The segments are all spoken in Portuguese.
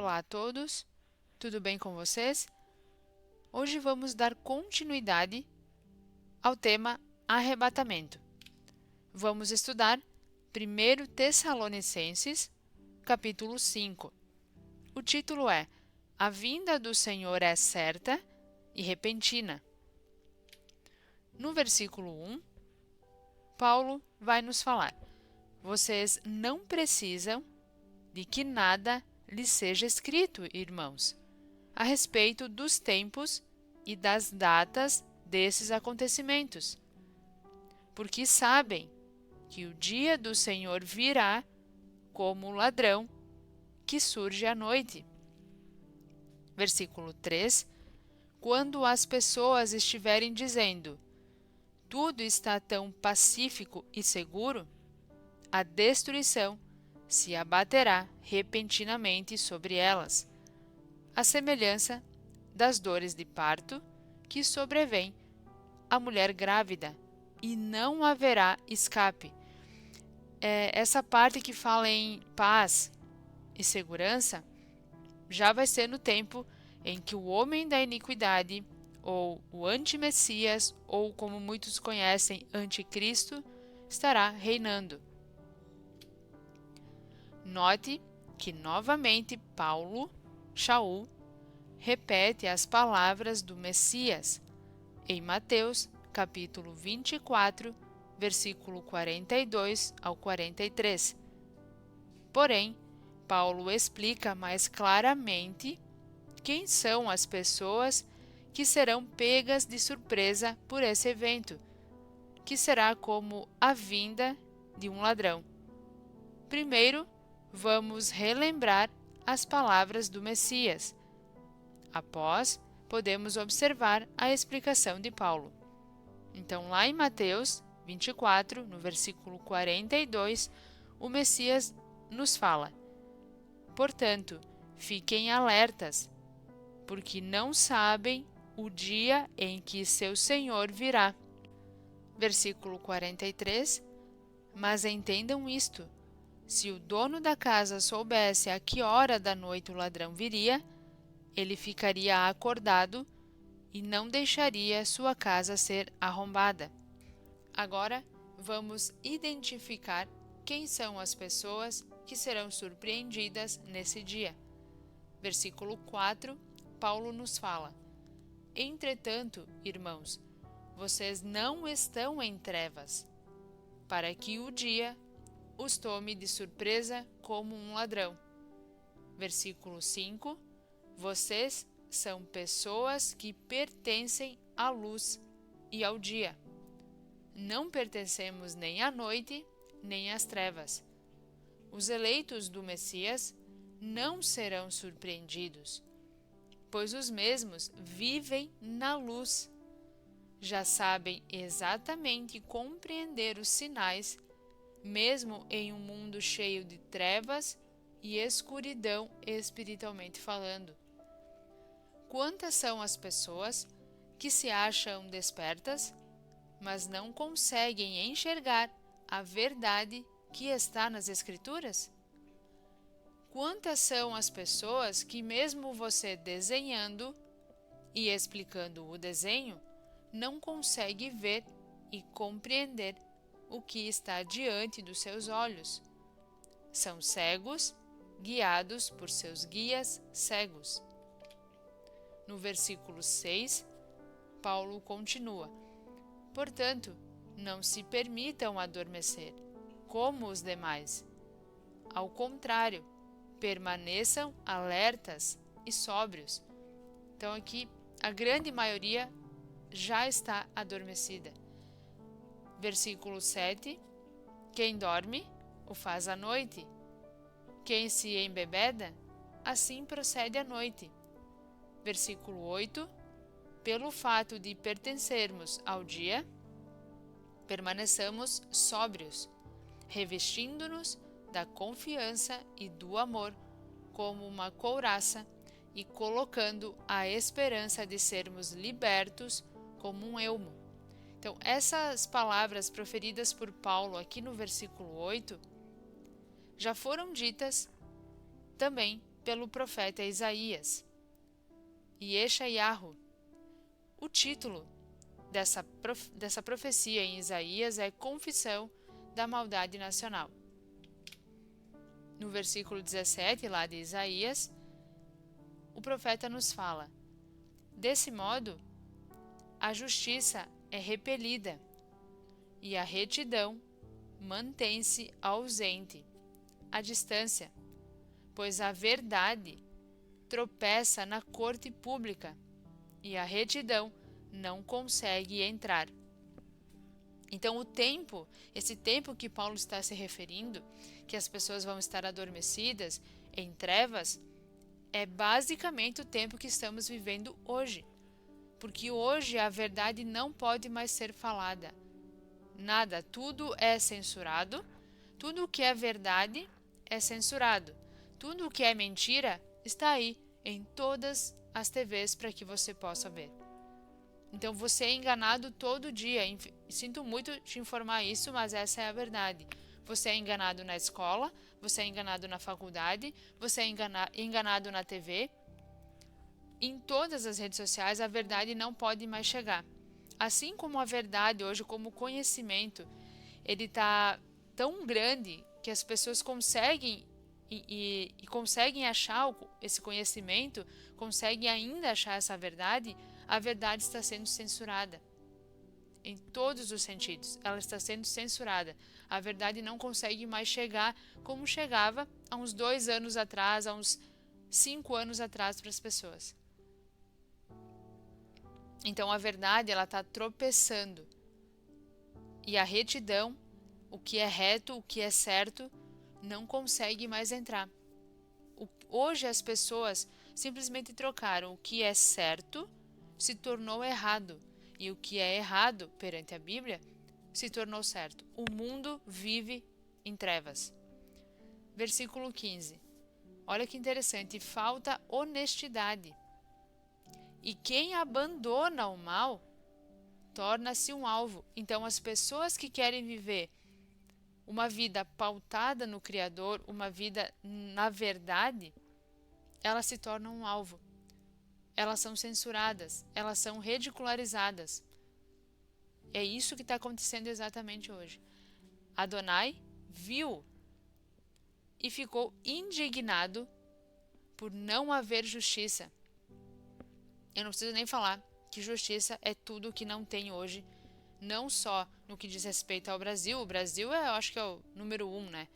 Olá a todos, tudo bem com vocês? Hoje vamos dar continuidade ao tema arrebatamento. Vamos estudar 1 Tessalonicenses, capítulo 5. O título é A vinda do Senhor é certa e repentina. No versículo 1, Paulo vai nos falar: vocês não precisam de que nada lhes seja escrito, irmãos, a respeito dos tempos e das datas desses acontecimentos, porque sabem que o dia do Senhor virá como o ladrão que surge à noite. Versículo 3: quando as pessoas estiverem dizendo: tudo está tão pacífico e seguro, a destruição se abaterá repentinamente sobre elas, à semelhança das dores de parto que sobrevêm à mulher grávida, e não haverá escape. Essa parte que fala em paz e segurança já vai ser no tempo em que o homem da iniquidade, ou o anti-messias, ou como muitos conhecem, anticristo, estará reinando. Note que novamente Shaul, repete as palavras do Messias em Mateus, capítulo 24, versículo 42 ao 43. Porém, Paulo explica mais claramente quem são as pessoas que serão pegas de surpresa por esse evento, que será como a vinda de um ladrão. Primeiro, vamos relembrar as palavras do Messias. Após, podemos observar a explicação de Paulo. Então, lá em Mateus 24, no versículo 42, o Messias nos fala: portanto, fiquem alertas, porque não sabem o dia em que seu Senhor virá. Versículo 43, mas entendam isto: se o dono da casa soubesse a que hora da noite o ladrão viria, ele ficaria acordado e não deixaria sua casa ser arrombada. Agora, vamos identificar quem são as pessoas que serão surpreendidas nesse dia. Versículo 4, Paulo nos fala: entretanto, irmãos, vocês não estão em trevas, para que o dia os tome de surpresa como um ladrão. Versículo 5, vocês são pessoas que pertencem à luz e ao dia. Não pertencemos nem à noite, nem às trevas. Os eleitos do Messias não serão surpreendidos, pois os mesmos vivem na luz. Já sabem exatamente compreender os sinais, mesmo em um mundo cheio de trevas e escuridão espiritualmente falando. Quantas são as pessoas que se acham despertas, mas não conseguem enxergar a verdade que está nas Escrituras? Quantas são as pessoas que, mesmo você desenhando e explicando o desenho, não consegue ver e compreender o que está diante dos seus olhos? São cegos, guiados por seus guias cegos. No versículo 6, Paulo continua: portanto, não se permitam adormecer, como os demais. Ao contrário, permaneçam alertas e sóbrios. Então aqui, a grande maioria já está adormecida. Versículo 7, quem dorme, o faz à noite. Quem se embebeda, assim procede à noite. Versículo 8, pelo fato de pertencermos ao dia, permaneçamos sóbrios, revestindo-nos da confiança e do amor como uma couraça e colocando a esperança de sermos libertos como um elmo. Então, essas palavras proferidas por Paulo aqui no versículo 8 já foram ditas também pelo profeta Isaías. Yeshayahu. O título dessa profecia em Isaías é Confissão da Maldade Nacional. No versículo 17, lá de Isaías, o profeta nos fala: desse modo, a justiça é repelida e a retidão mantém-se ausente, à distância, pois a verdade tropeça na corte pública e a retidão não consegue entrar. Então esse tempo que Paulo está se referindo, que as pessoas vão estar adormecidas em trevas, é basicamente o tempo que estamos vivendo hoje. Porque hoje a verdade não pode mais ser falada. Nada, tudo é censurado, tudo o que é verdade é censurado. Tudo o que é mentira está aí em todas as TVs para que você possa ver. Então você é enganado todo dia. Sinto muito te informar isso, mas essa é a verdade. Você é enganado na escola, você é enganado na faculdade, você é enganado na TV. Em todas as redes sociais a verdade não pode mais chegar. Assim como a verdade hoje, como conhecimento, ele está tão grande que as pessoas conseguem e conseguem achar esse conhecimento, conseguem ainda achar essa verdade, a verdade está sendo censurada. Em todos os sentidos, ela está sendo censurada. A verdade não consegue mais chegar como chegava há uns 2 anos atrás, há uns 5 anos atrás para as pessoas. Então a verdade ela está tropeçando. E a retidão, o que é reto, o que é certo, não consegue mais entrar. Hoje as pessoas simplesmente trocaram o que é certo, se tornou errado. E o que é errado perante a Bíblia se tornou certo. O mundo vive em trevas. Versículo 15. Olha que interessante. Falta honestidade. E quem abandona o mal torna-se um alvo. Então as pessoas que querem viver uma vida pautada no Criador, uma vida na verdade, elas se tornam um alvo. Elas são censuradas, elas são ridicularizadas. É isso que está acontecendo exatamente hoje. Adonai viu e ficou indignado por não haver justiça. Eu não preciso nem falar que justiça é tudo que não tem hoje, não só no que diz respeito ao Brasil. O Brasil eu acho que é o número 1, né?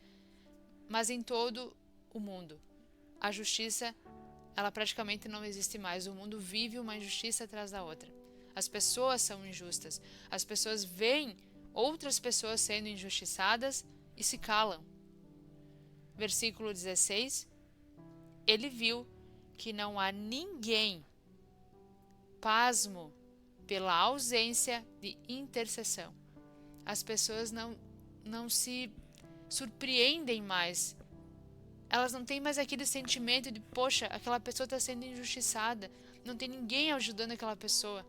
Mas em todo o mundo. A justiça ela praticamente não existe mais. O mundo vive uma injustiça atrás da outra. As pessoas são injustas. As pessoas veem outras pessoas sendo injustiçadas e se calam. Versículo 16. Ele viu que não há ninguém, pasmo pela ausência de intercessão. As pessoas não se surpreendem mais. Elas não têm mais aquele sentimento de, poxa, aquela pessoa está sendo injustiçada, não tem ninguém ajudando aquela pessoa,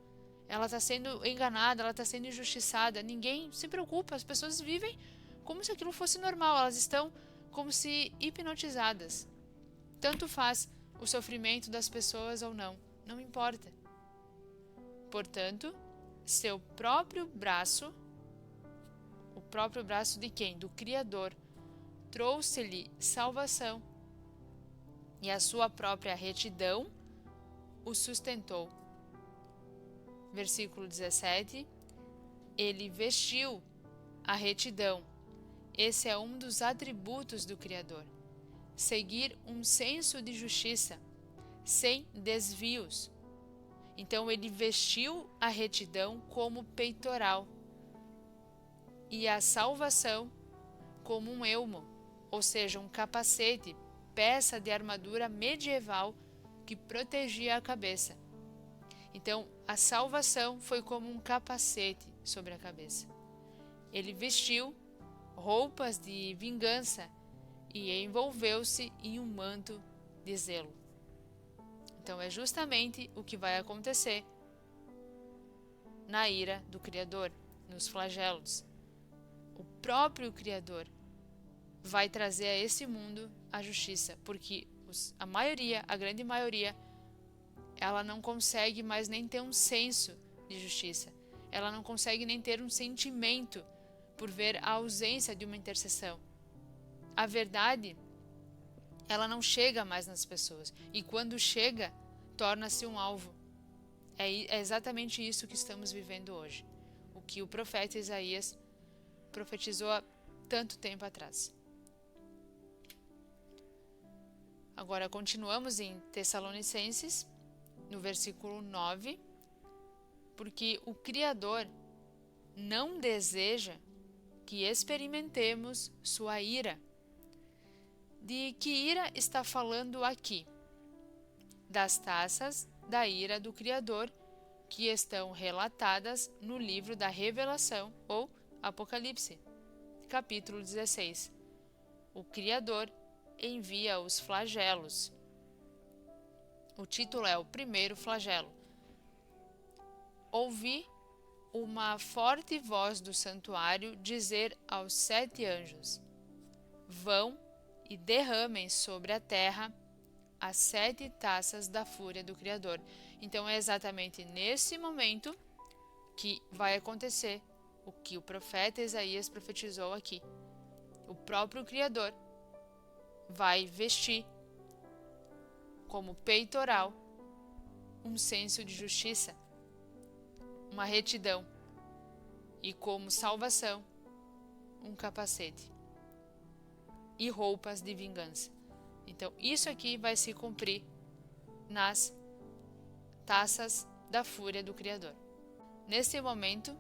ela está sendo enganada, ela está sendo injustiçada, ninguém se preocupa, as pessoas vivem como se aquilo fosse normal, elas estão como se hipnotizadas. Tanto faz o sofrimento das pessoas ou não, não importa. Portanto, seu próprio braço, o próprio braço de quem? Do Criador, trouxe-lhe salvação, e a sua própria retidão o sustentou. Versículo 17. Ele vestiu a retidão. Esse é um dos atributos do Criador. Seguir um senso de justiça, sem desvios. Então ele vestiu a retidão como peitoral e a salvação como um elmo, ou seja, um capacete, peça de armadura medieval que protegia a cabeça. Então, a salvação foi como um capacete sobre a cabeça. Ele vestiu roupas de vingança e envolveu-se em um manto de zelo. Então, é justamente o que vai acontecer na ira do Criador, nos flagelos. O próprio Criador vai trazer a esse mundo a justiça, porque a maioria, a grande maioria, ela não consegue mais nem ter um senso de justiça. Ela não consegue nem ter um sentimento por ver a ausência de uma intercessão. A verdade, ela não chega mais nas pessoas. E quando chega, torna-se um alvo. É exatamente isso que estamos vivendo hoje. O que o profeta Isaías profetizou há tanto tempo atrás. Agora continuamos em Tessalonicenses, no versículo 9, porque o Criador não deseja que experimentemos sua ira. De que ira está falando aqui? Das taças da ira do Criador, que estão relatadas no livro da Revelação ou Apocalipse, capítulo 16. O Criador envia os flagelos. O título é o primeiro flagelo. Ouvi uma forte voz do santuário dizer aos 7 anjos: vão e derramem sobre a terra as 7 taças da fúria do Criador. Então é exatamente nesse momento que vai acontecer o que o profeta Isaías profetizou aqui. O próprio Criador vai vestir como peitoral um senso de justiça, uma retidão, e como salvação um capacete e roupas de vingança. Então isso aqui vai se cumprir nas taças da fúria do Criador. Nesse momento,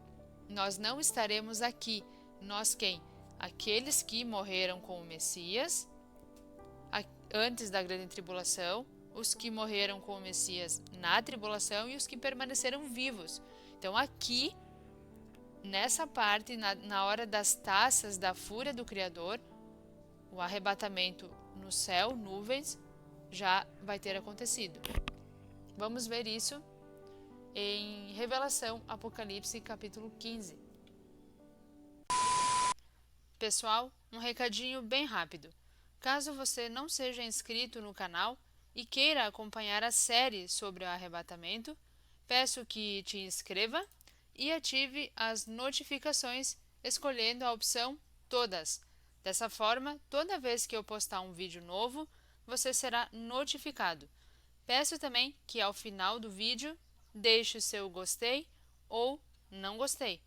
nós não estaremos aqui. Nós quem? Aqueles que morreram com o Messias antes da grande tribulação, os que morreram com o Messias na tribulação e os que permaneceram vivos. Então aqui, nessa parte, na hora das taças da fúria do Criador, o arrebatamento no céu, nuvens, já vai ter acontecido. Vamos ver isso em Revelação, Apocalipse, capítulo 15. Pessoal, um recadinho bem rápido. Caso você não seja inscrito no canal e queira acompanhar a série sobre o arrebatamento, peço que te inscreva e ative as notificações escolhendo a opção Todas. Dessa forma, toda vez que eu postar um vídeo novo, você será notificado. Peço também que ao final do vídeo deixe o seu gostei ou não gostei.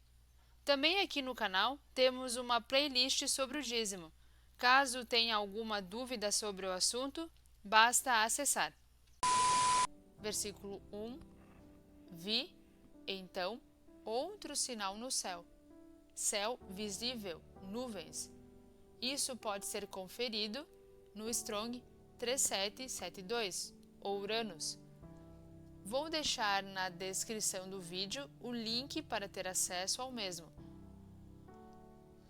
Também aqui no canal temos uma playlist sobre o dízimo. Caso tenha alguma dúvida sobre o assunto, basta acessar. Versículo 1. Vi, então, outro sinal no céu. Céu visível, nuvens. Isso pode ser conferido no Strong 3772, ou Uranus. Vou deixar na descrição do vídeo o link para ter acesso ao mesmo.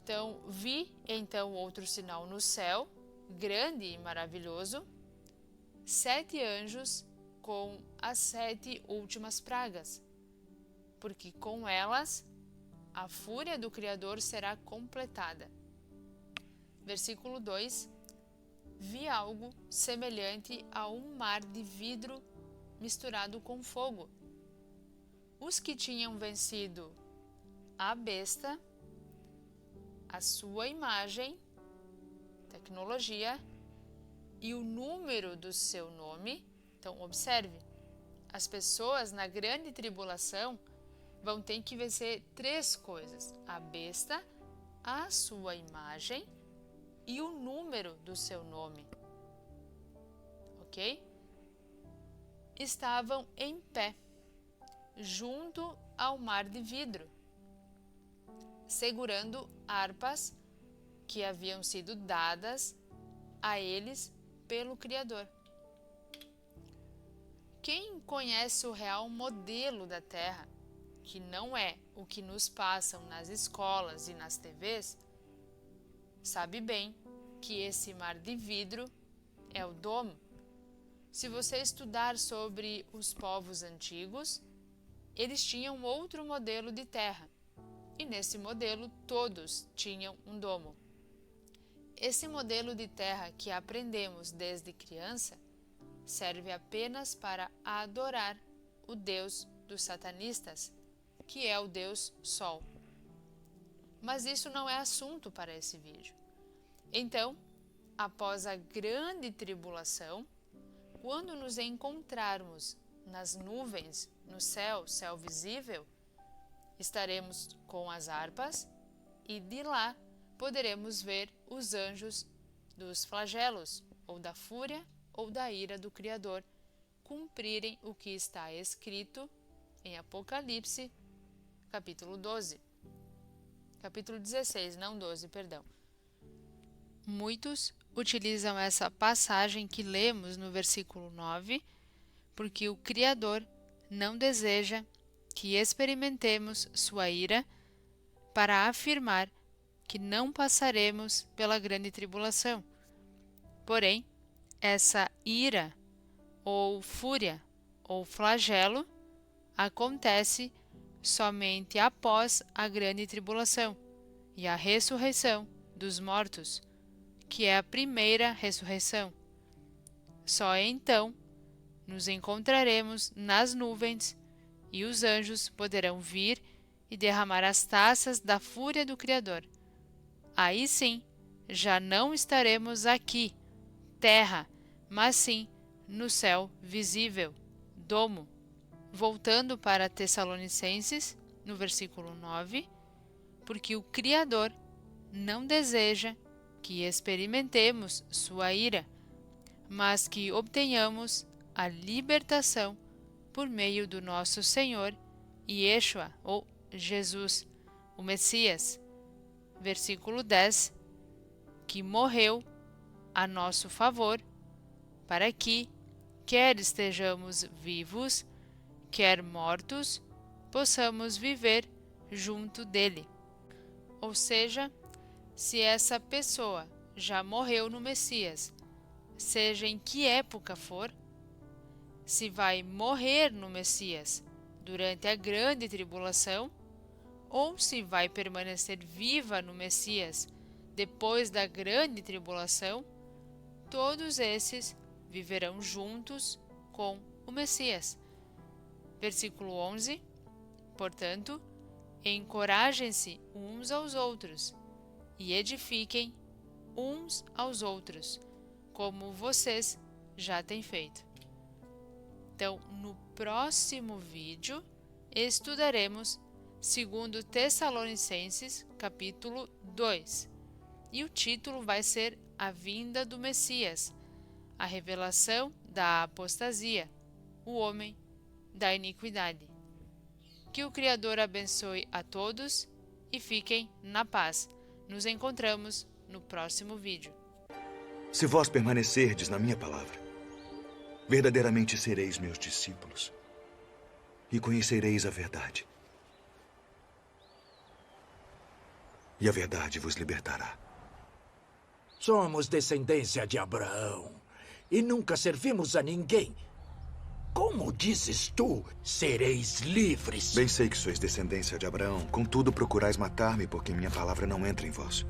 Então, vi então outro sinal no céu, grande e maravilhoso, 7 anjos com as 7 últimas pragas, porque com elas a fúria do Criador será completada. Versículo 2. Vi algo semelhante a um mar de vidro misturado com fogo. Os que tinham vencido a besta, a sua imagem, tecnologia e o número do seu nome. Então, observe, as pessoas na grande tribulação vão ter que vencer 3 coisas: a besta, a sua imagem e o número do seu nome. Ok? Estavam em pé, junto ao mar de vidro, segurando harpas que haviam sido dadas a eles pelo Criador. Quem conhece o real modelo da Terra, que não é o que nos passam nas escolas e nas TVs, sabe bem que esse mar de vidro é o domo. Se você estudar sobre os povos antigos, eles tinham outro modelo de terra, e nesse modelo todos tinham um domo. Esse modelo de terra que aprendemos desde criança serve apenas para adorar o Deus dos satanistas, que é o Deus Sol. Mas isso não é assunto para esse vídeo. Então, após a grande tribulação, quando nos encontrarmos nas nuvens, no céu, céu visível, estaremos com as harpas e de lá poderemos ver os anjos dos flagelos, ou da fúria ou da ira do Criador, cumprirem o que está escrito em Apocalipse, capítulo 12. Capítulo 16, não 12, perdão. Muitos utilizam essa passagem que lemos no versículo 9, porque o Criador não deseja que experimentemos sua ira, para afirmar que não passaremos pela grande tribulação. Porém, essa ira, ou fúria, ou flagelo, acontece somente após a grande tribulação e a ressurreição dos mortos, que é a primeira ressurreição. Só então nos encontraremos nas nuvens e os anjos poderão vir e derramar as taças da fúria do Criador. Aí sim, já não estaremos aqui, terra, mas sim no céu visível, domo. Voltando para Tessalonicenses, no versículo 9, porque o Criador não deseja que experimentemos sua ira, mas que obtenhamos a libertação por meio do nosso Senhor Yeshua, ou Jesus, o Messias. Versículo 10, que morreu a nosso favor, para que, quer estejamos vivos, quer mortos, possamos viver junto dele. Ou seja, se essa pessoa já morreu no Messias, seja em que época for, se vai morrer no Messias durante a grande tribulação, ou se vai permanecer viva no Messias depois da grande tribulação, todos esses viverão juntos com o Messias. Versículo 11, portanto, encorajem-se uns aos outros e edifiquem uns aos outros, como vocês já têm feito. Então, no próximo vídeo, estudaremos 2 Tessalonicenses, capítulo 2. E o título vai ser A Vinda do Messias, a revelação da apostasia, o homem da iniquidade. Que o Criador abençoe a todos e fiquem na paz. Nos encontramos no próximo vídeo. Se vós permanecerdes na minha palavra, verdadeiramente sereis meus discípulos e conhecereis a verdade. E a verdade vos libertará. Somos descendência de Abraão e nunca servimos a ninguém. Como dizes tu, sereis livres? Bem sei que sois descendência de Abraão, contudo procurais matar-me, porque minha palavra não entra em vós.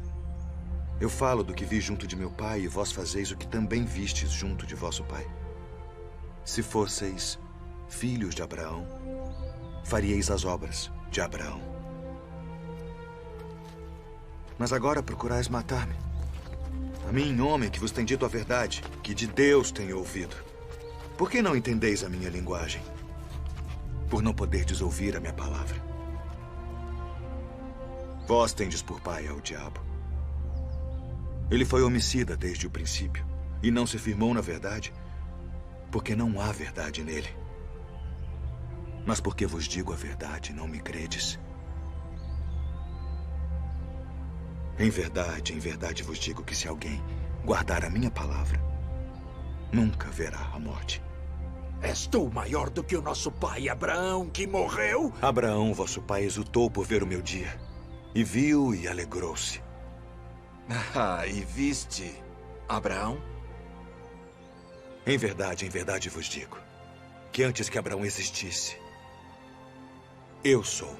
Eu falo do que vi junto de meu pai, e vós fazeis o que também vistes junto de vosso pai. Se fosseis filhos de Abraão, faríeis as obras de Abraão. Mas agora procurais matar-me. A mim, homem que vos tem dito a verdade, que de Deus tenho ouvido. Por que não entendeis a minha linguagem? Por não poderdes ouvir a minha palavra. Vós tendes por pai ao diabo. Ele foi homicida desde o princípio e não se firmou na verdade, porque não há verdade nele. Mas porque vos digo a verdade, não me credes. Em verdade vos digo que se alguém guardar a minha palavra, nunca verá a morte. És tu maior do que o nosso pai Abraão, que morreu? Abraão, vosso pai, exultou por ver o meu dia, e viu e alegrou-se. Ah, e viste Abraão? Em verdade vos digo, que antes que Abraão existisse, eu sou.